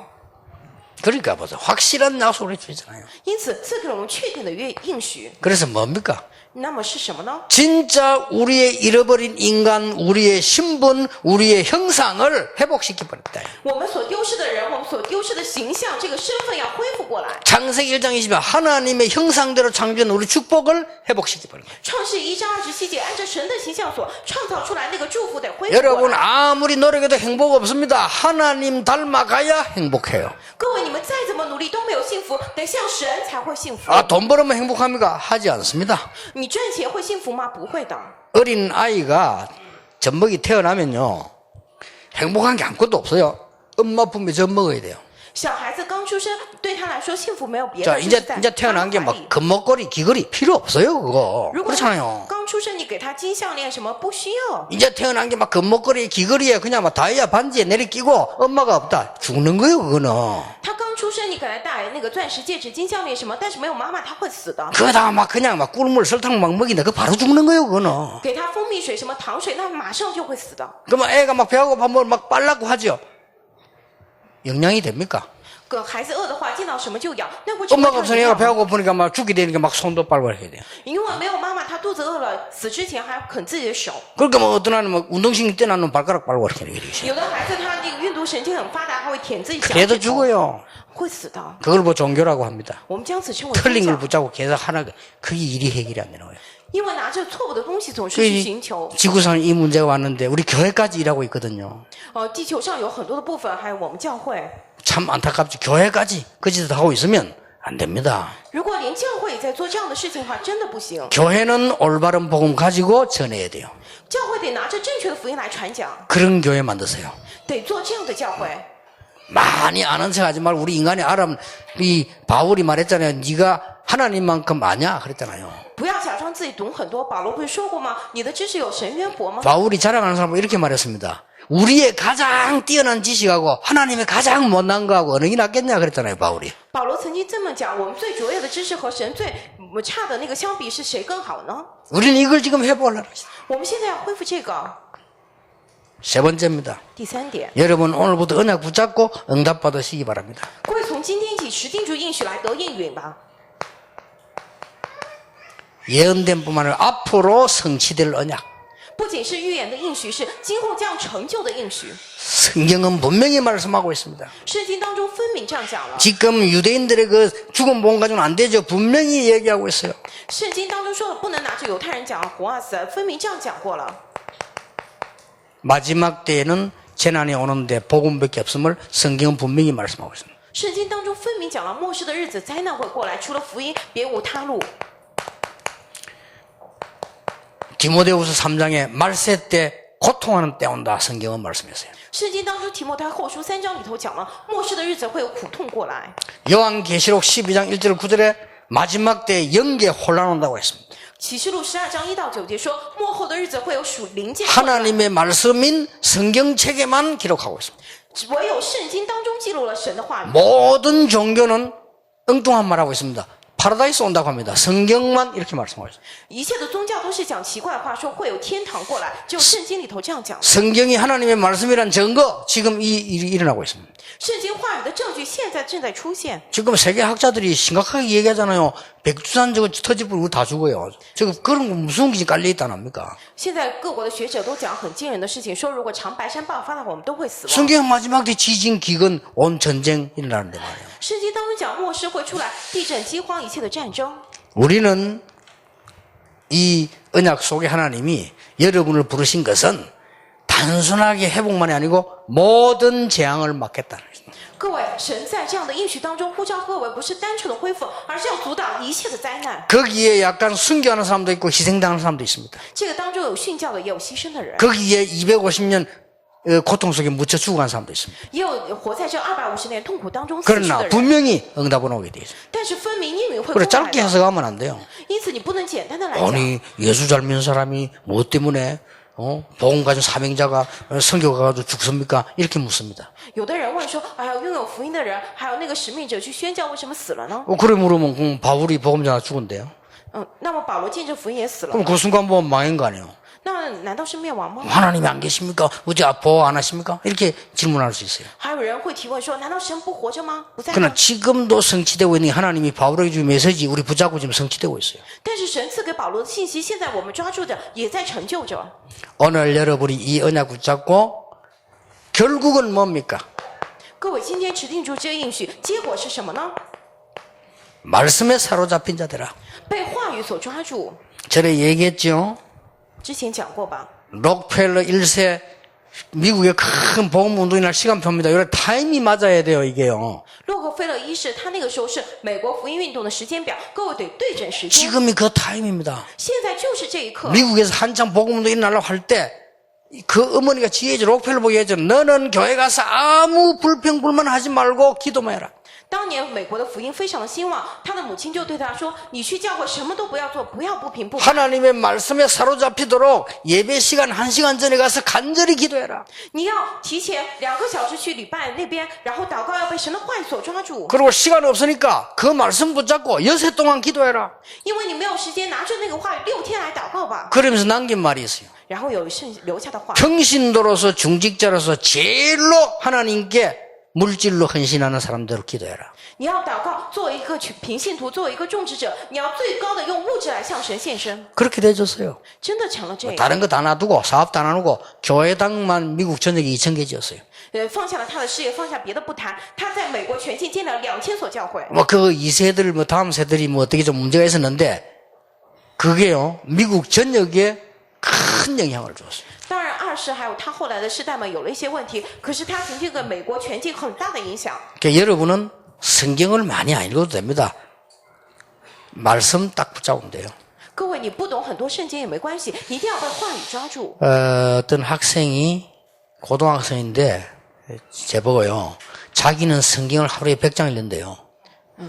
그러니까 보세요. 확실한 약속을 해주잖아요. 因此赐给了我们确定的应许。 그래서 뭡니까? 那么是什么呢？ 진짜 우리의 잃어버린 인간, 우리의 신분, 우리의 형상을 회복시켜버렸다. 我们所丢失的人，我们所丢失的形象，这个身份要恢复过来。 창세기 1장 20절 하나님의 형상대로 창조한 우리 축복을 회복시켜버린 거예요. 创世1章27节，按照神的形象所创造出来那个祝福得恢复过 여러분 来。 아무리 노력해도 행복 없습니다. 하나님 닮아가야 행복해요. 各位，你们再怎么努力都没有幸福，得像神才会幸福。 아, 돈 벌으면 행복합니까? 하지 않습니다. 你赚钱会幸福吗？不会的。 어린 아이가 젖먹이 태어나면요 행복한 게 아무것도 없어요. 엄마 품에 젖 먹어야 돼요. 小孩子刚出生，对他来说幸福没有别 자 的，就 이제 是在 이제 태어난 게 妈妈怀 막 里。 금목걸이 귀걸이 필요 없어요. 그거 如果 그렇잖아요. 刚出生，你给他金项链什么不需要。 이제 태어난 게 막 금목걸이 귀걸이에 그냥 막 다이아 반지에 내리 끼고 엄마가 없다 죽는 거예요. 그거는 他刚出生，你给他戴那个钻石戒指、金项链什么，但是没有妈妈，他会死的。 그거다가 막 그냥 막 꿀물 설탕 막 먹이는데 그 바로 죽는 거예요. 그거는 给他蜂蜜水、什么糖水，那马上就会死的。 그러면 애가 막 배고파 뭘 막 빨라고 하죠. 영양이 됩니까? 个孩子饿的话，见到什么就咬，那会成为 엄마가 他 없으니 的 애가 营养。 배고프니까 막 죽게 되니까 막 손도 빨고 해야 돼요. 因为没有妈妈，他肚子饿了，死之前还要啃自己的手。 그러니까 뭐 어떤 아이는 뭐 운동신경 뛰어나는 발가락 빨고 이렇게 되죠. 有的孩子他那个运动神经很发达，他会舔自己脚 그래도 趾头， 죽어요. 会死的。 그걸 뭐 종교라고 합니다. 我们将此称为 틀린 宗 걸 教， 붙잡고 계속 하나 그게 일이 해결이 안 되는 거예요. 因为拿着错误的东西总是去寻求。 지구상 이 문제가 왔는데 우리 교회까지 일하고 있거든요. 地球上有很多的部分，还有我们教会。 참 안타깝지. 교회까지 그 짓을 하고 있으면 안 됩니다. 如果连教会也在做这样的事情的话，真的不行。 교회는 올바른 복음 가지고 전해야 돼요. 教会得拿着正确的福音来传讲， 그런 교회 만드세요. 得做这样的教会。 많이 아는 척하지 말고 우리 인간이 알아. 이 바울이 말했잖아요. 네가 하나님만큼 아냐 그랬잖아요. 不要假装自己懂很多。保罗不是说过吗？你的知识有神渊博吗？ 바울이 자랑하는 사람은 이렇게 말했습니다. 우리의 가장 뛰어난 지식하고 하나님의 가장 못난 거하고 어느 게 낫겠냐 그랬잖아요. 바울이. 保罗曾经这么讲：我们最卓越的知识和神最差的那个相比，是谁更好呢？ 우리는 이걸 지금 회복하려고 했어요. 我们现在要恢复这个。 세 번째입니다. 第三点， 여러분 오늘부터 언약 붙잡고 응답 받으시기 바랍니다. 各位从今天起持定住应许来得应允吧。 예언된 뿐만 아니라 앞으로 성취될 언약. 不仅是预言的应许，是今后将成就的应许。 성경은 분명히 말씀하고 있습니다. 圣经当中分明这样讲了。 지금 유대인들의 그 죽은 몸 가지고는 안 되죠. 분명히 얘기하고 있어요. 圣经当中说了，不能拿着犹太人讲活啊死，分明这样讲过了。 마지막 때에는 재난이 오는데 복음밖에 없음을 성경은 분명히 말씀하고 있습니다. 圣经当中分明讲了，末世的日子灾难会过来，除了福音别无他路。 디모데후서 3장에 말세 때 고통하는 때 온다. 성경은 말씀했어요. 圣经当中提摩太后书3章里头讲了，末世的日子会有苦痛过来。 요한계시록 12장 1절 9절에 마지막 때 영계 혼란 온다고 했습니다. 启示录12章1到9节说，末后的日子会有属灵界混乱， 하나님의 말씀인 성경책에만 기록하고 있습니다. 唯有圣经当中记录了神的话语。 모든 종교는 엉뚱한 말하고 있습니다. 파라다이스 온다고 합니다. 성경만 이렇게 말씀하고 있습니다. 一切的宗教都是讲奇怪的话，说会有天堂过来，只有圣经里头这样讲。 성경이 하나님의 말씀이란 증거 지금 이 일이 일어나고 있습니다. 圣经话语的证据现在正在出现。 지금 세계 학자들이 심각하게 얘기하잖아요. 백두산 저거 터지면 우리 다 죽어요. 지금 그런 거 무슨 기지 깔려 있다 합니까? 现在各国的学者都讲很惊人的事情，说如果长白山爆发的话，我们都会死亡。 성경 마지막 때 지진, 기근, 온 전쟁 일어나는데 말이에요. 圣经当中讲末世会出来地震、饥荒、一切的战争。 우리는 이 언약 속에 하나님이 여러분을 부르신 것은 단순하게 회복만이 아니고 모든 재앙을 막겠다는 것입니다. 各位，神在这样的应许当中呼召各位，不是单纯的恢复，而是要阻挡一切的灾难。 거기에 약간 순교하는 사람도 있고 희생당하는 사람도 있습니다. 这个当中有殉教的，也有牺牲的人， 거기에 250년 고통 속에 묻혀 죽어간 사람도 있습니다. 也有活在这250年痛苦当中死去 그러나 的人。 분명히 응답은 오게 되어 있습니다. 但是分明应允会 그래 过来 짧게 的， 해석하면 안 돼요. 因此你不能简单的来讲。 아니 예수 잘 믿는 사람이 뭐 때문에 복음 가진 사명자가 선교 가가지고 죽습니까? 이렇게 묻습니다. 有的人问说：“哎呀，拥有福音的人，还有那个使命者去宣教，为什么死了呢 그래 물으면 바울이 복음자가 죽은데요. 那么保罗见证福音也死了 그럼 ，그 순간 보면 망한 거 아니에요. 那难道是灭亡吗？ 하나님이 안 계십니까? 어제 보호 안 하십니까? 이렇게 질문할 수 있어요. 还有人会提问说，难道神不活着吗？不在 그러나 吗？ 지금도 성취되고 있는 하나님이 바울에게 준 메시지 우리 붙잡고 지금 성취되고 있어요. 但是神赐给保罗的信息，现在我们抓住着，也在成就着。 오늘 여러분이 이 언약 붙잡고 결국은 뭡니까? 各位今天持定住这个应许，结果是什么呢？ 말씀에 사로잡힌 자들아. 被话语所抓住。 전에 얘기했죠. 之前讲过吧？ 록펠러 1세 미국의 큰 복음운동이 날 시간표입니다. 이런 타임이 맞아야 돼요, 이게요. 洛克菲勒一世，他那个时候是美国福音运动的时间表，各位得对准时间。 지금이 그 타임입니다. 现在就是这一刻。 미국에서 한창 복음운동이 일어나려고 할 때 그 어머니가 지혜죠. 록펠러 보기 했죠. 너는 교회 가서 아무 불평불만 하지 말고 기도만 해라. 当年美国的福音非常的兴旺，他的母亲就对他说：“你去教会什么都不要做，不要不平不满。 하나님의 말씀에 사로잡히도록 예배 시간 1시간 전에 가서 간절히 기도해라. 你要提前2个小时去礼拜那边，然后祷告要被神的话语所抓住， 그리고 시간 없으니까 그 말씀 붙잡고 6해 동안 기도해라. 因为你没有时间拿着那个话语6天来祷告吧。 그러면서 남긴 말이 있어요. 然后有剩留下的话， 평신도로서 중직자로서 제일로 하나님께 물질로 헌신하는 사람대로 기도해라. 你要祷告，作为一个平信徒，作为一个种植者，你要最高的用物质来向神献身， 그렇게 돼줬어요. 真的成了这样。 다른 거 다 놔두고 사업도 안 나누고 교회당만 미국 전역에 2,000개 지었어요. 放下了他的事业，放下别的不谈，他在美国全境建了2000所教会。 뭐 그 2세들 뭐 다음 세들이 뭐 어떻게 좀 문제가 있었는데 그게요 미국 전역에 큰 영향을 줬어요. 当然，二世还有他后来的世代们有了一些问题，可是他曾经给美国全境很大的影响。 그러니까 여러분은 성경을 많이 안 읽어도 됩니다. 말씀 딱 붙잡으면 돼요. 各位，你不懂很多圣经也没关系，你一定要被话语抓住。 어떤 학생이 고등학생인데 제보고요. 자기는 성경을 하루에 100장 읽는데요.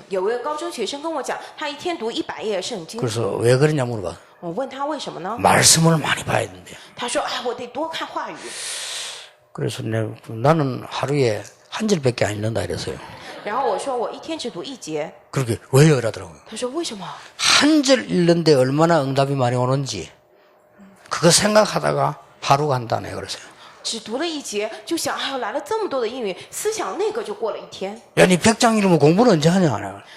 有一个高中学生跟我讲，他一天读100页圣经。 그래서 왜 그러냐 물어봐. 我问他为什么呢？ 말씀을 많이 봐야 된대요. 他说：“哎，我得多看话语。 그래서 나는 하루에 한 절밖에 안 읽는다 이랬어요. ”然后我说：“我一天只读1节。 그렇게 왜요? 이러더라고요. 他说：“为什么？ 한 절 읽는데 얼마나 응답이 많이 오는지 그거 생각하다가 하루 간다네 그러세요. 只读了1节，就想哎呦来了这么多的应允，思想那个就过了一天。 야, 니 100장 읽으면 공부는 언제 하냐?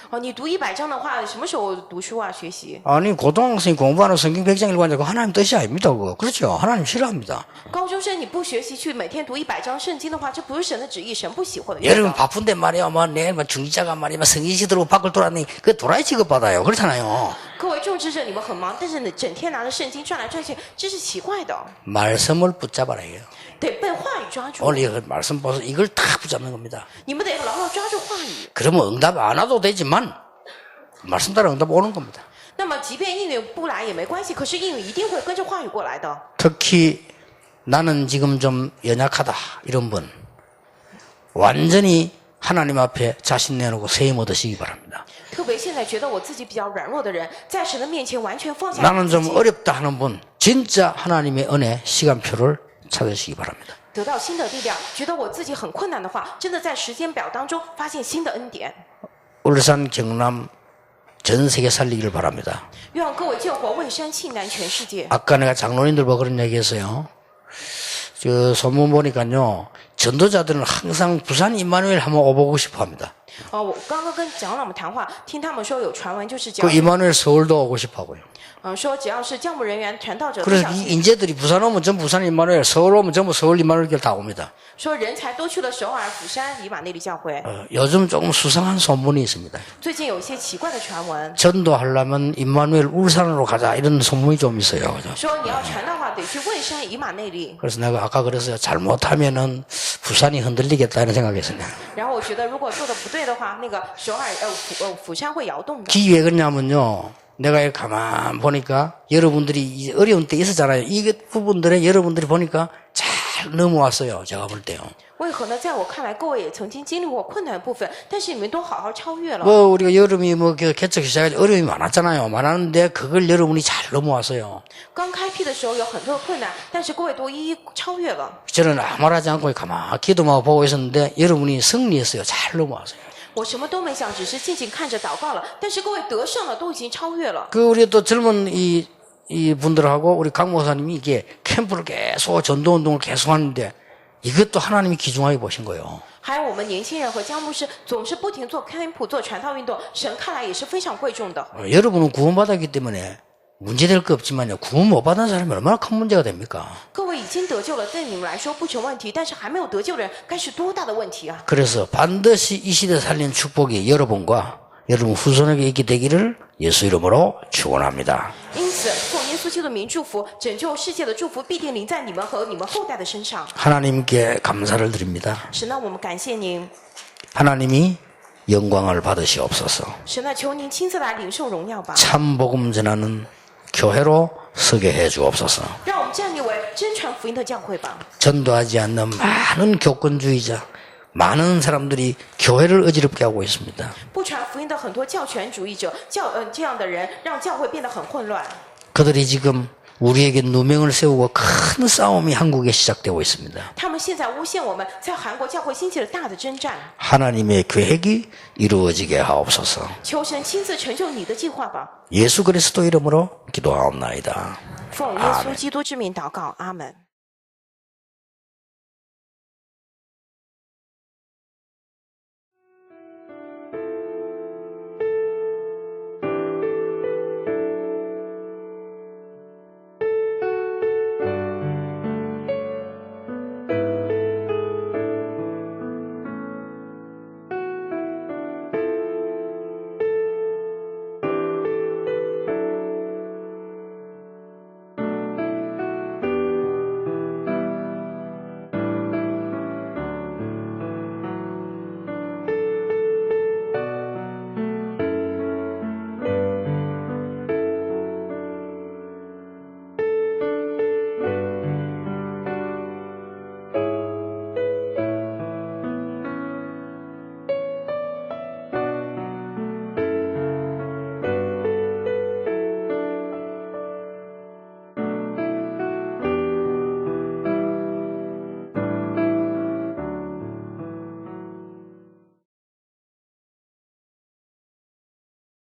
哦，你读100章的话，什么时候读书啊？学习？ 아니 고등학생이 공부하는 성경 100장 읽고 하니까 그거 하나님 뜻이 아닙니다. 그거. 그렇죠? 하나님 싫어합니다. 高中生你不学习去每天读100章圣经的话，这不是神的旨意，神不喜欢的。 여러분 바쁜데 말이야. 뭐 내일 뭐 중지자가 말이야. 성경시 들고 밖을 돌아다니 그 도라이 취급받아요. 그렇잖아요. 各位种植者，你们很忙，但是你整天拿着圣经转来转去，这是奇怪的。 말씀을 붙잡아라 이게요. 得被话语抓住， 오늘 이거 말씀 보서 이걸 다 붙잡는 겁니다. 你们得牢牢抓住话语。 그러면 응답 안 와도 되지만 말씀 따라 응답 오는 겁니다. 那么，即便应允不来也没关系，可是应允一定会跟着话语过来的。 특히 나는 지금 좀 연약하다 이런 분 완전히 하나님 앞에 자신 내놓고 세임 얻으시기 바랍니다. 特别现在觉得我自己比较软弱的人，在神的面前完全放下 나는 自 좀 己， 어렵다 하는 분 진짜 하나님의 은혜 시간표를 찾으시기 바랍니다. 得到新的力量。觉得我自己很困难的话，真的在时间表当中发现新的恩典。 울산 경남 전 세계 살리기를 바랍니다. 愿各位救活蔚山庆南全世界。 아까 내가 장로님들 보고 그런 얘기했어요. 저 소문 보니까요 전도자들은 항상 부산 임마누엘 한번 오보고 싶어합니다. 我刚刚跟长老们谈话，听他们说有传闻，就是只 그 要 임마누엘 서울도 오고 싶어하고요. 说只要是教牧人员、传道者都 그래서 想 이 去。 인재들이 부산 오면 전부 부산 임마누엘, 서울 오면 전부 서울 임마누엘 다 옵니다. 说人才都去了首尔、釜山、以马内利教会。 요즘 조금 수상한 소문이 있습니다. 最近有一些奇怪的传闻， 전도하려면 임마누엘 울산으로 가자 이런 소문이 좀 있어요. 그죠? 说你要传的话得去蔚山、以马内利。 그래서 내가 아까 그랬어요. 잘못하면은 부산이 흔들리겠다 이런 생각했어요. 然后我觉得如果做的不对的话，那个首尔釜山会摇动的。 그게 왜 그러냐면요. 내가 이렇게 가만 보니까 여러분들이 이 어려운 때 있었잖아요. 이 부분들에 여러분들이 보니까 잘 넘어왔어요. 제가 볼 때요. 为何呢？在我看来，各位也曾经经历过困难的部分，但是你们都好好超越了。 뭐 우리가 여름이 뭐 개척 시작할 때 어려움이 많았잖아요. 많았는데 그걸 여러분이 잘 넘어왔어요. 刚开辟的时候有很多的困难，但是各位都一一超越了。 저는 아무 말 하지 않고 가만 기도만 보고 있었는데 여러분이 승리했어요. 잘 넘어왔어요. 我什么都没想，只是静静看着祷告了。但是各位得胜了，都已经超越了。 그 우리 또 젊은 이 이 분들하고 우리 강 목사님이 이게 캠프를 계속 전도운동을 계속 하는데 이것도 하나님이 귀중하게 보신 거예요. 还有我们年轻人和江牧师总是不停做camp做传道运动，神看来也是非常贵重的。 여러분은 구원받았기 때문에 문제될 거 없지만요. 구원 못 받은 사람이 얼마나 큰 문제가 됩니까? 各位已经得救了，对你们来说不成问题，但是还没有得救的人，该是多大的问题啊！ 그래서 반드시 이 시대 살린 축복이 여러분과 여러분 후손에게 있게 되기를 예수 이름으로 축원합니다. 因此，奉耶稣基督的名祝福，拯救世界的祝福必定临在你们和你们后代的身上。 하나님께 감사를 드립니다. 神呢，我们感谢您。 하나님이 영광을 받으시옵소서. 神呢，求您亲自来领受荣耀吧， 참 복음 전하는 교회로 서게 해 주옵소서. 让我们站立为真传福音的教会吧。 전도하지 않는 많은 교권주의자, 많은 사람들이 교회를 어지럽게 하고 있습니다. 不传福音的很多教权主义者，这样的人让教会变得很混乱。 그들이 지금 우리에게 누명을 세우고 큰 싸움이 한국에 시작되고 있습니다. 他们现在诬陷我们，在韩国教会兴起了大的征战。 하나님의 계획이 이루어지게 하옵소서. 求神亲自成就你的计划吧。 예수 그리스도 이름으로 기도하옵나이다. 奉耶稣基督之名祷告，阿门。